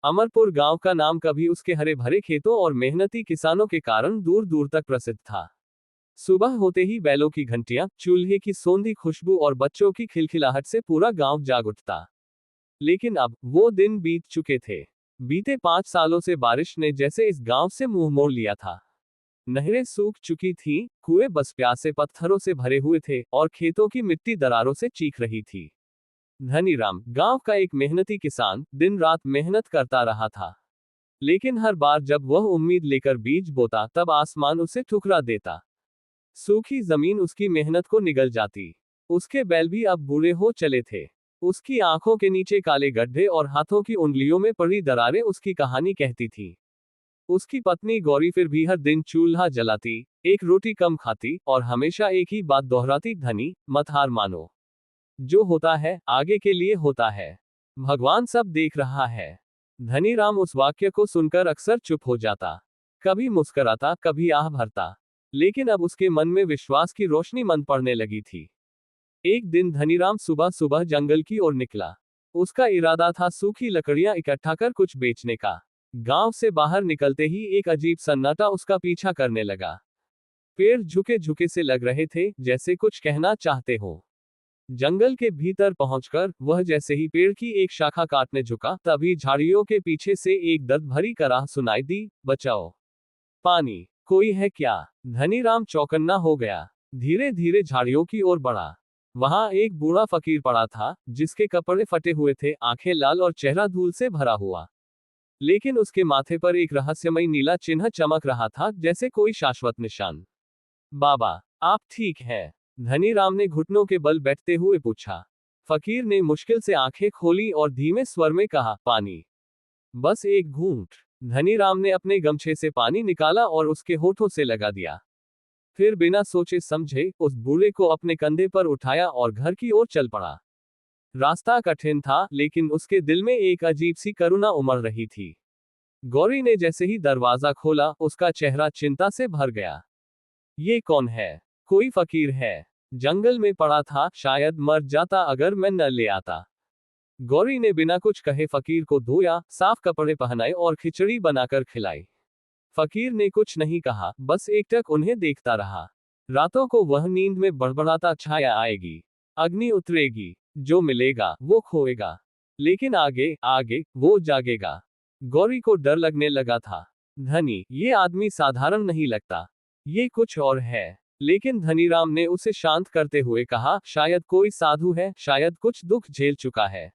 अमरपुर गांव का नाम कभी उसके हरे भरे खेतों और मेहनती किसानों के कारण दूर दूर तक प्रसिद्ध था। सुबह होते ही बैलों की घंटियां, चूल्हे की सोंधी खुशबू और बच्चों की खिलखिलाहट से पूरा गांव जाग उठता। लेकिन अब वो दिन बीत चुके थे। बीते 5 सालों से बारिश ने जैसे इस गांव से मुंह मोड़ लिया था। नहरें सूख चुकी थीं, कुएं बस प्यासे पत्थरों से भरे हुए थे और खेतों की मिट्टी दरारों से चीख रही थी। धनीराम, गांव का एक मेहनती किसान, दिन रात मेहनत करता रहा था। लेकिन हर बार जब वह उम्मीद लेकर बीज बोता, तब आसमान उसे ठुकरा देता। सूखी जमीन उसकी मेहनत को निगल जाती। उसके बैल भी अब बूढ़े हो चले थे। उसकी आंखों के नीचे काले गड्ढे और हाथों की उंगलियों में पड़ी दरारें उसकी कहानी कहती थीं। उसकी पत्नी गौरी फिर भी हर दिन चूल्हा जलाती, एक रोटी कम खाती और हमेशा एक ही बात दोहराती, धनी, मत हार मानो। जो होता है, आगे के लिए होता है। भगवान सब देख रहा है। धनीराम उस वाक्य को सुनकर अक्सर चुप हो जाता। कभी मुस्कराता, कभी आह भरता। लेकिन अब उसके मन में विश्वास की रोशनी मंद पड़ने लगी थी। एक दिन धनीराम सुबह सुबह जंगल की ओर निकला। उसका इरादा था सूखी लकड़ियां इकट्ठा कर कुछ बेचने का। गांव से बाहर निकलते ही एक अजीब सन्नाटा उसका पीछा करने लगा। पेड़ झुके झुके से लग रहे थे, जैसे कुछ कहना चाहते हो। जंगल के भीतर पहुंचकर वह जैसे ही पेड़ की एक शाखा काटने झुका, तभी झाड़ियों के पीछे से एक दर्द भरी कराह सुनाई दी, बचाओ, पानी, कोई है क्या? धनीराम चौकन्ना हो गया। धीरे धीरे झाड़ियों की ओर बढ़ा। वहां एक बूढ़ा फकीर पड़ा था, जिसके कपड़े फटे हुए थे, आंखें लाल और चेहरा धूल से भरा हुआ। लेकिन उसके माथे पर एक रहस्यमयी नीला चिन्ह चमक रहा था, जैसे कोई शाश्वत निशान। बाबा, आप ठीक हैं? धनीराम ने घुटनों के बल बैठते हुए पूछा। फकीर ने मुश्किल से आंखें खोली और धीमे स्वर में कहा, पानी, बस एक घूंट। धनीराम ने अपने गमछे से पानी निकाला और उसके होठों से लगा दिया। फिर बिना सोचे समझे उस बूढ़े को अपने कंधे पर उठाया और घर की ओर चल पड़ा। रास्ता कठिन था, लेकिन उसके दिल में एक अजीब सी करुणा उमड़ रही थी। गौरी ने जैसे ही दरवाजा खोला, उसका चेहरा चिंता से भर गया। ये कौन है? कोई फकीर है? जंगल में पड़ा था, शायद मर जाता अगर मैं न ले आता। गौरी ने बिना कुछ कहे फकीर को धोया, साफ कपड़े पहनाए और खिचड़ी बनाकर खिलाई। फकीर ने कुछ नहीं कहा, बस एकटक उन्हें देखता रहा। रातों को वह नींद में बड़बड़ाता, छाया आएगी, अग्नि उतरेगी, जो मिलेगा वो खोएगा, लेकिन आगे आगे वो जागेगा। गौरी को डर लगने लगा था। धनी, ये आदमी साधारण नहीं लगता, ये कुछ और है। लेकिन धनीराम ने उसे शांत करते हुए कहा, शायद कोई साधु है, शायद कुछ दुख झेल चुका है।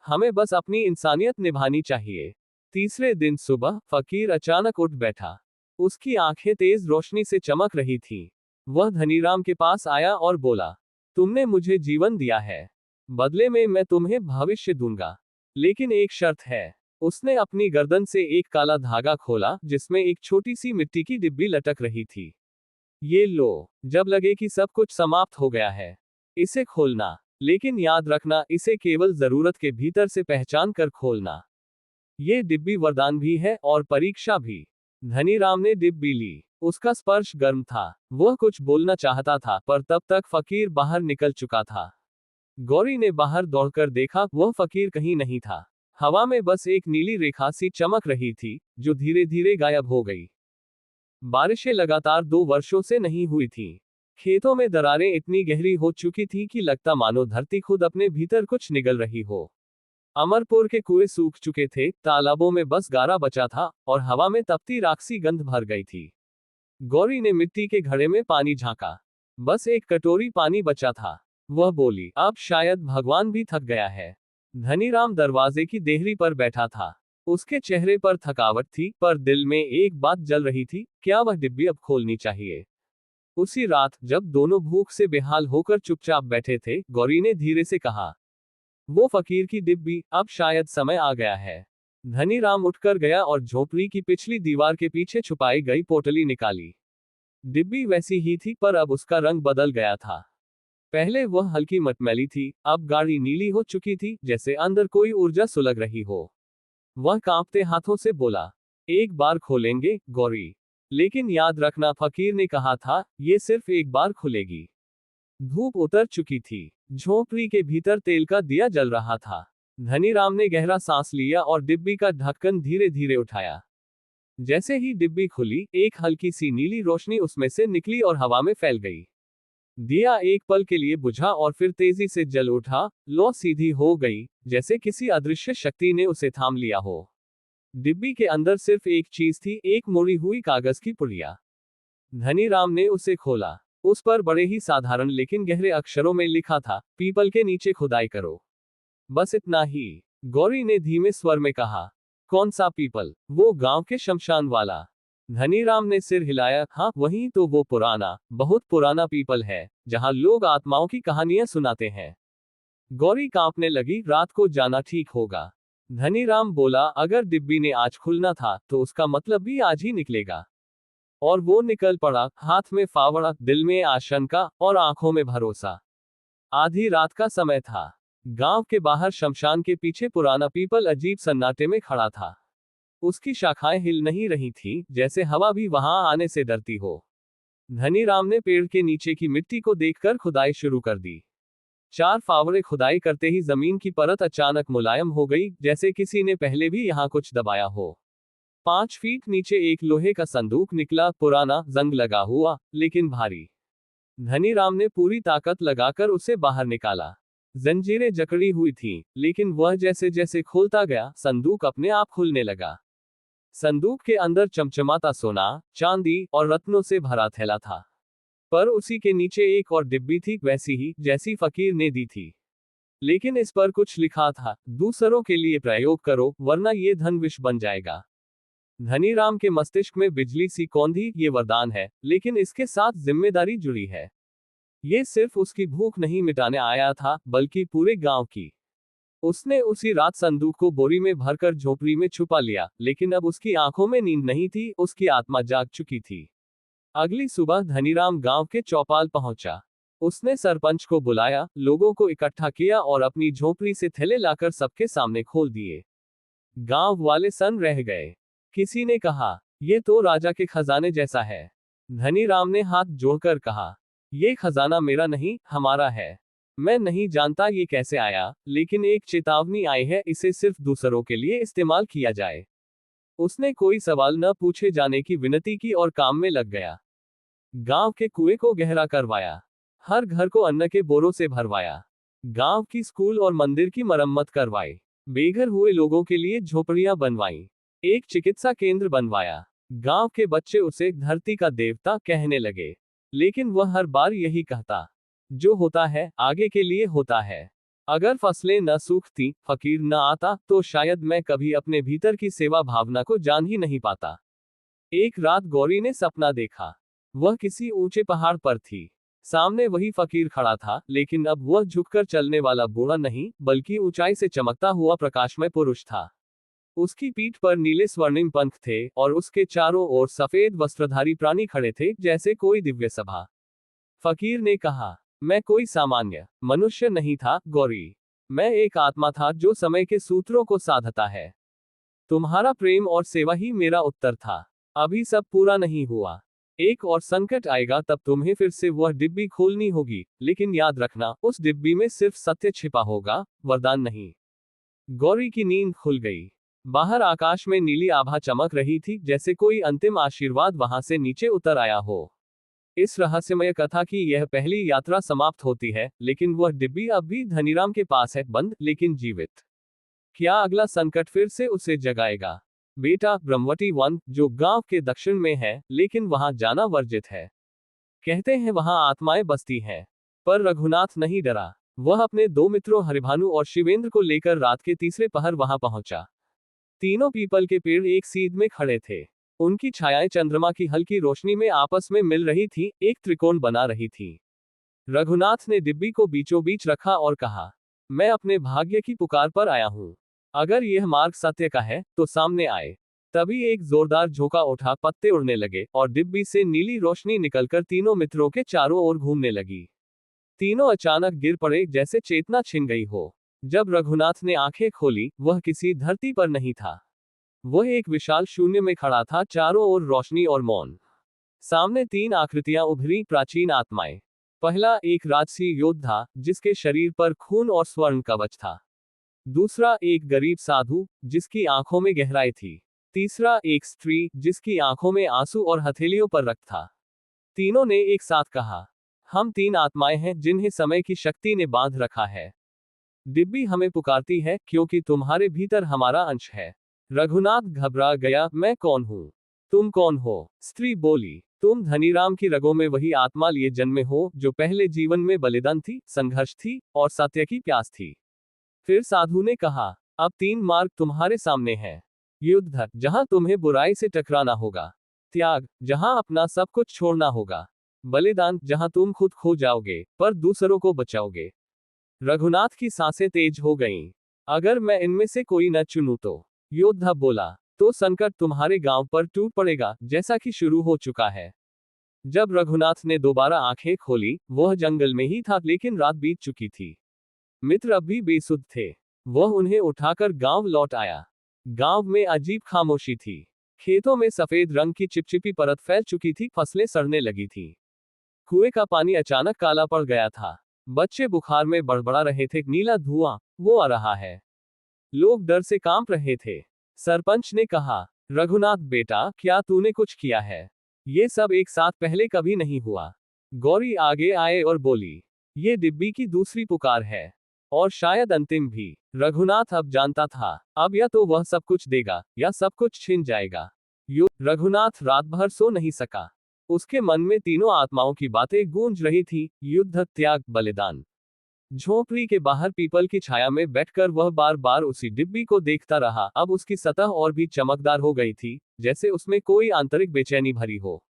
हमें बस अपनी इंसानियत निभानी चाहिए। तीसरे दिन सुबह फकीर अचानक उठ बैठा। उसकी आंखें तेज रोशनी से चमक रही थीं। वह धनीराम के पास आया और बोला, तुमने मुझे जीवन दिया है, बदले में मैं तुम्हें भविष्य दूंगा। लेकिन एक शर्त है। उसने अपनी गर्दन से एक काला धागा खोला, जिसमें एक छोटी सी मिट्टी की डिब्बी लटक रही थी। ये लो, जब लगे कि सब कुछ समाप्त हो गया है, इसे खोलना। लेकिन याद रखना, इसे केवल जरूरत के भीतर से पहचान कर खोलना। ये डिब्बी वरदान भी है और परीक्षा भी। धनीराम ने डिब्बी ली। उसका स्पर्श गर्म था। वह कुछ बोलना चाहता था, पर तब तक फकीर बाहर निकल चुका था। गौरी ने बाहर दौड़कर देखा, वह फकीर कहीं नहीं था। हवा में बस एक नीली रेखा सी चमक रही थी, जो धीरे धीरे गायब हो गई। बारिशें लगातार 2 वर्षों से नहीं हुई थीं। खेतों में दरारें इतनी गहरी हो चुकी थी कि लगता मानो धरती खुद अपने भीतर कुछ निगल रही हो। अमरपुर के कुएं सूख चुके थे, तालाबों में बस गारा बचा था और हवा में तपती राख सी गंध भर गई थी। गौरी ने मिट्टी के घड़े में पानी झांका। बस एक कटोरी पानी बचा था। वह बोली, अब शायद भगवान भी थक गया है। धनीराम दरवाजे की देहरी पर बैठा था। उसके चेहरे पर थकावट थी, पर दिल में एक बात जल रही थी, क्या वह डिब्बी अब खोलनी चाहिए। उसी रात, जब दोनों भूख से बेहाल होकर चुपचाप बैठे थे, गौरी ने धीरे से कहा, वो फकीर की डिब्बी, अब शायद समय आ गया है। धनीराम उठकर गया और झोपड़ी की पिछली दीवार के पीछे छुपाई गई पोटली निकाली। डिब्बी वैसी ही थी, पर अब उसका रंग बदल गया था। पहले वह हल्की मटमैली थी, अब गाढ़ी नीली हो चुकी थी, जैसे अंदर कोई ऊर्जा सुलग रही हो। वह कांपते हाथों से बोला, एक बार खोलेंगे, गौरी। लेकिन याद रखना, फकीर ने कहा था, ये सिर्फ एक बार खुलेगी। धूप उतर चुकी थी। झोंपड़ी के भीतर तेल का दिया जल रहा था। धनीराम ने गहरा सांस लिया और डिब्बी का ढक्कन धीरे धीरे उठाया। जैसे ही डिब्बी खुली, एक हल्की सी नीली रोशनी उसमें से निकली और हवा में फैल गई। दिया एक पल के लिए बुझा और फिर तेजी से जल उठा। लौ सीधी हो गई, जैसे किसी अदृश्य शक्ति ने उसे थाम लिया हो। डिब्बी के अंदर सिर्फ एक चीज थी, एक मुड़ी हुई कागज की पुड़िया। धनीराम ने उसे खोला। उस पर बड़े ही साधारण लेकिन गहरे अक्षरों में लिखा था, पीपल के नीचे खुदाई करो। बस इतना ही। गौरी ने धीमे स्वर में कहा। कौन सा पीपल? वो गांव के शमशान वाला। धनीराम ने सिर हिलाया। हाँ, वही तो, वो पुराना, बहुत पुराना पीपल है, जहां लोग आत्माओं की कहानियां सुनाते हैं। गौरी कांपने लगी। रात को जाना ठीक होगा। धनीराम बोला, अगर डिब्बी ने आज खुलना था तो उसका मतलब भी आज ही निकलेगा। और वो निकल पड़ा, हाथ में फावड़ा, दिल में आशंका और आंखों में भरोसा। आधी रात का समय था। गांव के बाहर शमशान के पीछे पुराना पीपल अजीब सन्नाटे में खड़ा था। उसकी शाखाएं हिल नहीं रही थी, जैसे हवा भी वहां आने से डरती हो। धनीराम ने पेड़ के नीचे की मिट्टी को देखकर खुदाई शुरू कर दी। 4 फावड़े खुदाई करते ही जमीन की परत अचानक मुलायम हो गई, जैसे किसी ने पहले भी यहां कुछ दबाया हो। 5 फीट नीचे एक लोहे का संदूक निकला, पुराना, जंग लगा हुआ, लेकिन भारी। धनीराम ने पूरी ताकत लगाकर उसे बाहर निकाला। जंजीरें जकड़ी हुई थीं, लेकिन वह जैसे जैसे खोलता गया, संदूक अपने आप खुलने लगा। संदूक के अंदर चमचमाता सोना, चांदी और रत्नों से भरा थैला था। पर उसी के नीचे एक और डिब्बी थी, वैसी ही जैसी फकीर ने दी थी। लेकिन इस पर कुछ लिखा था, दूसरों के लिए प्रयोग करो, वरना ये धन विष बन जाएगा। धनीराम के मस्तिष्क में बिजली सी कौंधी। ये वरदान है, लेकिन इसके साथ जिम्मेदारी जुड़ी है। ये सिर्फ उसकी भूख नहीं मिटाने आया था, बल्कि पूरे गांव की। उसने उसी रात संदूक को बोरी में भरकर झोपड़ी में छुपा लिया, लेकिन अब उसकी आंखों में नींद नहीं थी, उसकी आत्मा जाग चुकी थी। अगली सुबह धनीराम गांव के चौपाल पहुंचा। उसने सरपंच को बुलाया, लोगों को इकट्ठा किया और अपनी झोपड़ी से थैले लाकर सबके सामने खोल दिए। गांव वाले सन्न रह गए। किसी ने कहा, यह तो राजा के खजाने जैसा है। धनीराम ने हाथ जोड़कर कहा, यह खजाना मेरा नहीं, हमारा है। मैं नहीं जानता ये कैसे आया, लेकिन एक चेतावनी आई है, इसे सिर्फ दूसरों के लिए इस्तेमाल किया जाए। उसने कोई सवाल न पूछे जाने की विनती की और काम में लग गया। गांव के कुएं को गहरा करवाया। हर घर को अन्न के बोरों से भरवाया। गांव की स्कूल और मंदिर की मरम्मत करवाई। बेघर हुए लोगों के लिए झोपड़ियां बनवाई। एक चिकित्सा केंद्र बनवाया। गांव के बच्चे उसे धरती का देवता कहने लगे। लेकिन वह हर बार यही कहता, जो होता है, आगे के लिए होता है। अगर फसलें न सूखती, फकीर न आता, तो शायद मैं कभी अपने भीतर की सेवा भावना को जान ही नहीं पाता। एक रात गौरी ने सपना देखा। वह किसी ऊंचे पहाड़ पर थी। सामने वही फकीर खड़ा था, लेकिन अब वह झुककर चलने वाला बूढ़ा नहीं, बल्कि ऊंचाई से चमकता हुआ प्रकाशमय पुरुष था। उसकी पीठ पर नीले स्वर्णिम पंख थे और उसके चारों ओर सफेद वस्त्रधारी प्राणी खड़े थे, जैसे कोई दिव्य सभा। फकीर ने कहा, मैं कोई सामान्य मनुष्य नहीं था, गौरी। मैं एक आत्मा था जो समय के सूत्रों को साधता है। तुम्हारा प्रेम और सेवा ही मेरा उत्तर था। अभी सब पूरा नहीं हुआ। एक और संकट आएगा, तब तुम्हें फिर से वह डिब्बी खोलनी होगी, लेकिन याद रखना, उस डिब्बी में सिर्फ सत्य छिपा होगा, वरदान नहीं। गौरी की नींद खुल गई। बाहर आकाश में नीली आभा चमक रही थी, जैसे कोई अंतिम आशीर्वाद वहां से नीचे उतर आया हो। इस रहस्यमय कथा की यह पहली यात्रा समाप्त होती है, लेकिन वह डिब्बी अब भी धनीराम के पास है, बंद लेकिन जीवित। क्या अगला संकट फिर से उसे जगाएगा? बेटा, ब्रह्मवती वन, जो गांव के दक्षिण में है, लेकिन वहां जाना वर्जित है। कहते हैं वहां आत्माएं बसती हैं। पर रघुनाथ नहीं डरा। वह अपने 2 मित्रों हरिभानु और शिवेंद्र को लेकर रात के तीसरे पहर वहां पहुंचा। तीनों पीपल के पेड़ एक सीध में खड़े थे। उनकी छायाएं चंद्रमा की हल्की रोशनी में आपस में मिल रही थी, एक त्रिकोण बना रही थी। रघुनाथ ने डिब्बी को बीचों बीच रखा और कहा, मैं अपने भाग्य की पुकार पर आया हूं। अगर यह मार्ग सत्य का है, तो सामने आए। तभी एक जोरदार झोंका उठा, पत्ते उड़ने लगे और डिब्बी से नीली रोशनी निकलकर तीनों मित्रों के चारों ओर घूमने लगी। तीनों अचानक गिर पड़े, जैसे चेतना छिन गई हो। जब रघुनाथ ने आंखें खोली, वह किसी धरती पर नहीं था। वह एक विशाल शून्य में खड़ा था, चारों ओर रोशनी और मौन। सामने 3 आकृतियां उभरी, प्राचीन आत्माएं। पहला, एक राजसी योद्धा, जिसके शरीर पर खून और स्वर्ण कवच था। दूसरा एक गरीब साधु जिसकी आंखों में गहराई थी। तीसरा एक स्त्री जिसकी आंखों में आंसू और हथेलियों पर रक्त था। तीनों ने एक साथ कहा, हम तीन आत्माएं हैं जिन्हें समय की शक्ति ने बांध रखा है। डिब्बी हमें पुकारती है क्योंकि तुम्हारे भीतर हमारा अंश है। रघुनाथ घबरा गया, मैं कौन हूं? तुम कौन हो? स्त्री बोली, तुम धनीराम की रगों में वही आत्मा लिए जन्मे हो जो पहले जीवन में बलिदान थी, संघर्ष थी और सत्य की प्यास थी। फिर साधु ने कहा, अब तीन मार्ग तुम्हारे सामने हैं। युद्ध, जहां तुम्हें बुराई से टकराना होगा। त्याग, जहां अपना सब कुछ छोड़ना होगा। बलिदान, जहां तुम खुद खो जाओगे पर दूसरों को बचाओगे। रघुनाथ की सांसें तेज हो गईं। अगर मैं इनमें से कोई न चुनूं तो, योद्धा बोला, तो संकट तुम्हारे गांव पर टूट पड़ेगा जैसा कि शुरू हो चुका है। जब रघुनाथ ने दोबारा आंखें खोली, वह जंगल में ही था लेकिन रात बीत चुकी थी। मित्र अब भी बेसुध थे। वह उन्हें उठाकर गांव लौट आया। गांव में अजीब खामोशी थी। खेतों में सफेद रंग की चिपचिपी परत फैल चुकी थी, फसलें सड़ने लगी थी। कुएं का पानी अचानक काला पड़ गया था। बच्चे बुखार में बड़बड़ा रहे थे, नीला धुआं, वो आ रहा है। लोग डर से कांप रहे थे। सरपंच ने कहा, रघुनाथ बेटा, क्या तूने कुछ किया है? ये सब एक साथ पहले कभी नहीं हुआ। गौरी आगे आए और बोली, ये डिब्बी की दूसरी पुकार है। और शायद अंतिम भी। रघुनाथ अब जानता था, अब या तो वह सब कुछ देगा या सब कुछ छिन जाएगा। रघुनाथ रात भर सो नहीं सका। उसके मन में तीनों आत्माओं की बातें गूंज रही थी, युद्ध, त्याग, बलिदान। झोंपड़ी के बाहर पीपल की छाया में बैठकर वह बार बार उसी डिब्बी को देखता रहा। अब उसकी सतह और भी चमकदार हो गई थी, जैसे उसमें कोई आंतरिक बेचैनी भरी हो।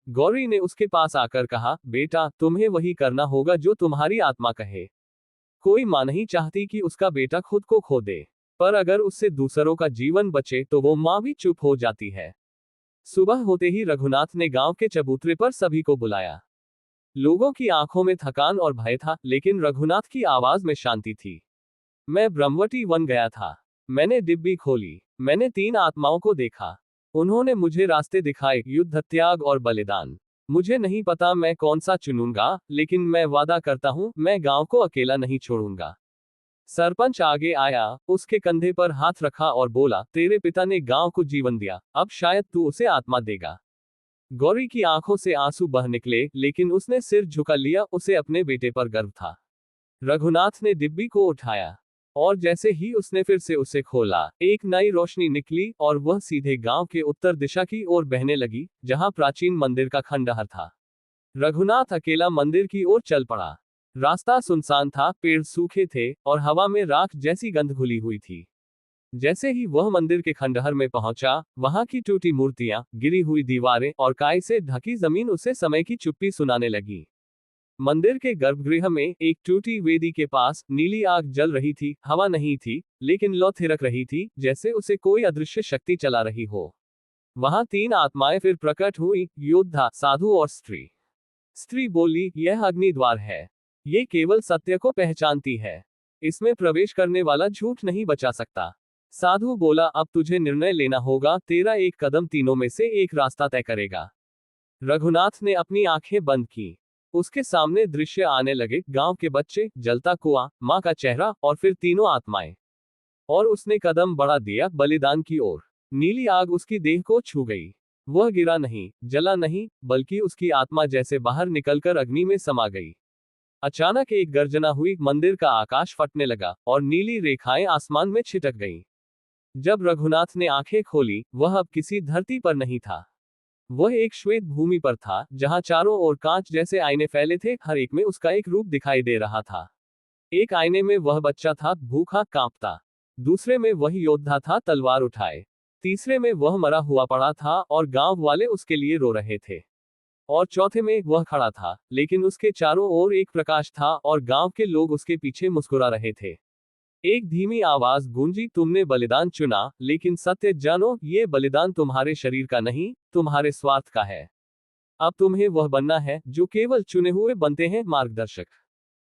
गौरी ने उसके पास आकर कहा, बेटा, तुम्हें वही करना होगा जो तुम्हारी आत्मा कहे। कोई मां नहीं चाहती कि उसका बेटा खुद को खो दे, पर अगर उससे दूसरों का जीवन बचे तो वो मां भी चुप हो जाती है। सुबह होते ही रघुनाथ ने गांव के चबूतरे पर सभी को बुलाया। लोगों की आंखों में थकान और भय था, लेकिन रघुनाथ की आवाज में शांति थी। मैं ब्रह्मवती वन गया था। मैंने डिब्बी खोली। मैंने तीन आत्माओं को देखा। उन्होंने मुझे रास्ते दिखाए, युद्ध, त्याग और बलिदान। मुझे नहीं पता मैं कौन सा चुनूंगा, लेकिन मैं वादा करता हूं, मैं गांव को अकेला नहीं छोड़ूंगा। सरपंच आगे आया, उसके कंधे पर हाथ रखा और बोला, तेरे पिता ने गांव को जीवन दिया, अब शायद तू उसे आत्मा देगा। गौरी की आंखों से आंसू बह निकले, लेकिन उसने सिर झुका लिया, उसे अपने बेटे पर गर्व था। रघुनाथ ने डिब्बी को उठाया, और जैसे ही उसने फिर से उसे खोला, एक नई रोशनी निकली और वह सीधे गांव के उत्तर दिशा की ओर बहने लगी, जहां प्राचीन मंदिर का खंडहर था। रघुनाथ अकेला मंदिर की ओर चल पड़ा। रास्ता सुनसान था, पेड़ सूखे थे और हवा में राख जैसी गंध घुली हुई थी। जैसे ही वह मंदिर के खंडहर में पहुंचा, वहां की टूटी मूर्तियां, गिरी हुई दीवारें और काई से ढकी जमीन उसे समय की चुप्पी सुनाने लगी। मंदिर के गर्भगृह में एक टूटी वेदी के पास नीली आग जल रही थी। हवा नहीं थी, लेकिन लौ थिरक रही थी, जैसे उसे कोई अदृश्य शक्ति चला रही हो। वहां तीन आत्माएं फिर प्रकट हुई, योद्धा, साधु और स्त्री। स्त्री बोली, यह अग्नि द्वार है। ये केवल सत्य को पहचानती है। इसमें प्रवेश करने वाला झूठ नहीं बचा सकता। साधु बोला, अब तुझे निर्णय लेना होगा, तेरा एक कदम तीनों में से एक रास्ता तय करेगा। रघुनाथ ने अपनी आंखें बंद की। उसके सामने दृश्य आने लगे, गांव के बच्चे, जलता कुआं, मां का चेहरा और फिर तीनों आत्माएं। और उसने कदम बढ़ा दिया, बलिदान की ओर। नीली आग उसकी देह को छू गई। वह गिरा नहीं, जला नहीं, बल्कि उसकी आत्मा जैसे बाहर निकलकर अग्नि में समा गई। अचानक एक गर्जना हुई, मंदिर का आकाश फटने लगा और नीली रेखाएं आसमान में छिटक गईं। जब रघुनाथ ने आंखें खोली, वह अब किसी धरती पर नहीं था। वह एक श्वेत भूमि पर था, जहां चारों ओर कांच जैसे आईने फैले थे, हर एक में उसका एक रूप दिखाई दे रहा था। एक आईने में वह बच्चा था, भूखा, कांपता। दूसरे में वह योद्धा था, तलवार उठाए। तीसरे में वह मरा हुआ पड़ा था और गांव वाले उसके लिए रो रहे थे। और चौथे में वह खड़ा था, लेकिन उसके चारों ओर एक प्रकाश था और गांव के लोग उसके पीछे मुस्कुरा रहे थे। एक धीमी आवाज गूंजी, तुमने बलिदान चुना, लेकिन सत्य जानो, ये बलिदान तुम्हारे शरीर का नहीं, तुम्हारे स्वार्थ का है। अब तुम्हें वह बनना है जो केवल चुने हुए बनते हैं, मार्गदर्शक।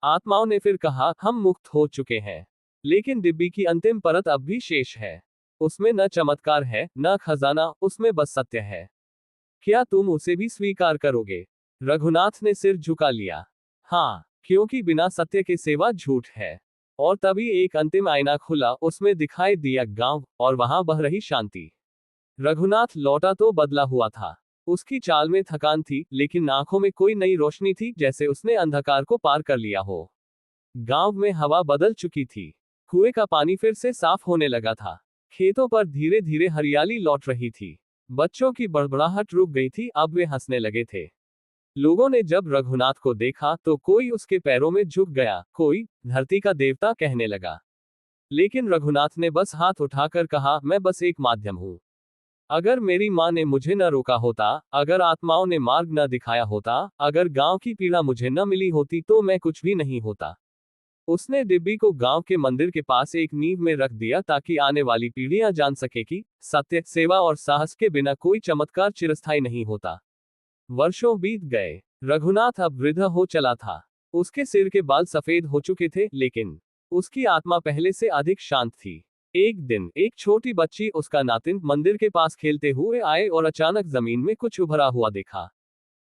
आत्माओं ने फिर कहा, हम मुक्त हो चुके हैं, लेकिन डिब्बी की अंतिम परत अब भी शेष है। उसमें न चमत्कार है, न खजाना, उसमें बस सत्य है। क्या तुम उसे भी स्वीकार करोगे? रघुनाथ ने सिर झुका लिया। हाँ, क्योंकि बिना सत्य के सेवा झूठ है। और तभी एक अंतिम आईना खुला, उसमें दिखाई दिया गांव, और वहां बह रही शांति। रघुनाथ लौटा तो बदला हुआ था। उसकी चाल में थकान थी, लेकिन आंखों में कोई नई रोशनी थी, जैसे उसने अंधकार को पार कर लिया हो। गांव में हवा बदल चुकी थी। कुएं का पानी फिर से साफ होने लगा था। खेतों पर धीरे धीरे हरियाली लौट रही थी। बच्चों की बड़बड़ाहट रुक गई थी, अब वे हंसने लगे थे। लोगों ने जब रघुनाथ को देखा तो कोई उसके पैरों में झुक गया, कोई धरती का देवता कहने लगा। लेकिन रघुनाथ ने बस हाथ उठाकर कहा, मैं बस एक माध्यम हूं। अगर मेरी मां ने मुझे न रोका होता, अगर आत्माओं ने मार्ग न दिखाया होता, अगर गांव की पीड़ा मुझे न मिली होती, तो मैं कुछ भी नहीं होता। उसने डिब्बी को गांव के मंदिर के पास एक नींव में रख दिया, ताकि आने वाली पीढ़ियां जान सके कि सत्य, सेवा और साहस के बिना कोई चमत्कार चिरस्थायी नहीं होता। वर्षों बीत गए। रघुनाथ अब वृद्ध हो चला था। उसके सिर के बाल सफेद हो चुके थे, लेकिन उसकी आत्मा पहले से अधिक शांत थी। एक दिन एक छोटी बच्ची, उसका नातिन, मंदिर के पास खेलते हुए आए और अचानक जमीन में कुछ उभरा हुआ देखा।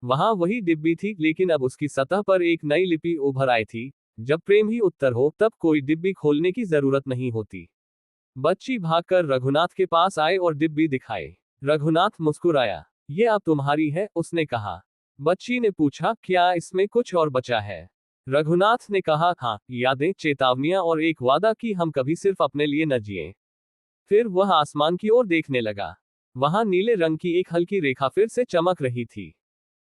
वहां वही डिब्बी थी, लेकिन अब उसकी सतह पर एक नई लिपि उभर आई थी। जब प्रेम ही उत्तर हो, तब कोई डिब्बी खोलने की जरूरत नहीं होती। बच्ची भागकर रघुनाथ के पास आए और डिब्बी दिखाए। रघुनाथ मुस्कुराया। ये अब तुम्हारी है, उसने कहा। बच्ची ने पूछा, क्या इसमें कुछ और बचा है? रघुनाथ ने कहा, हाँ, यादें, चेतावनियां और एक वादा कि हम कभी सिर्फ अपने लिए न जिए। फिर वह आसमान की ओर देखने लगा। वहां नीले रंग की एक हल्की रेखा फिर से चमक रही थी,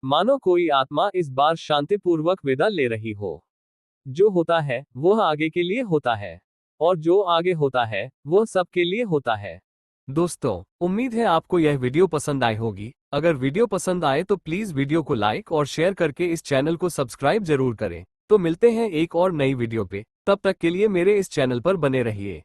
मानो कोई आत्मा इस बार शांतिपूर्वक विदा ले रही हो। जो होता है वह आगे के लिए होता है, और जो आगे होता है वह सबके लिए होता है। दोस्तों, उम्मीद है आपको यह वीडियो पसंद आई होगी। अगर वीडियो पसंद आए तो प्लीज वीडियो को लाइक और शेयर करके इस चैनल को सब्सक्राइब जरूर करें। तो मिलते हैं एक और नई वीडियो पे, तब तक के लिए मेरे इस चैनल पर बने रहिए।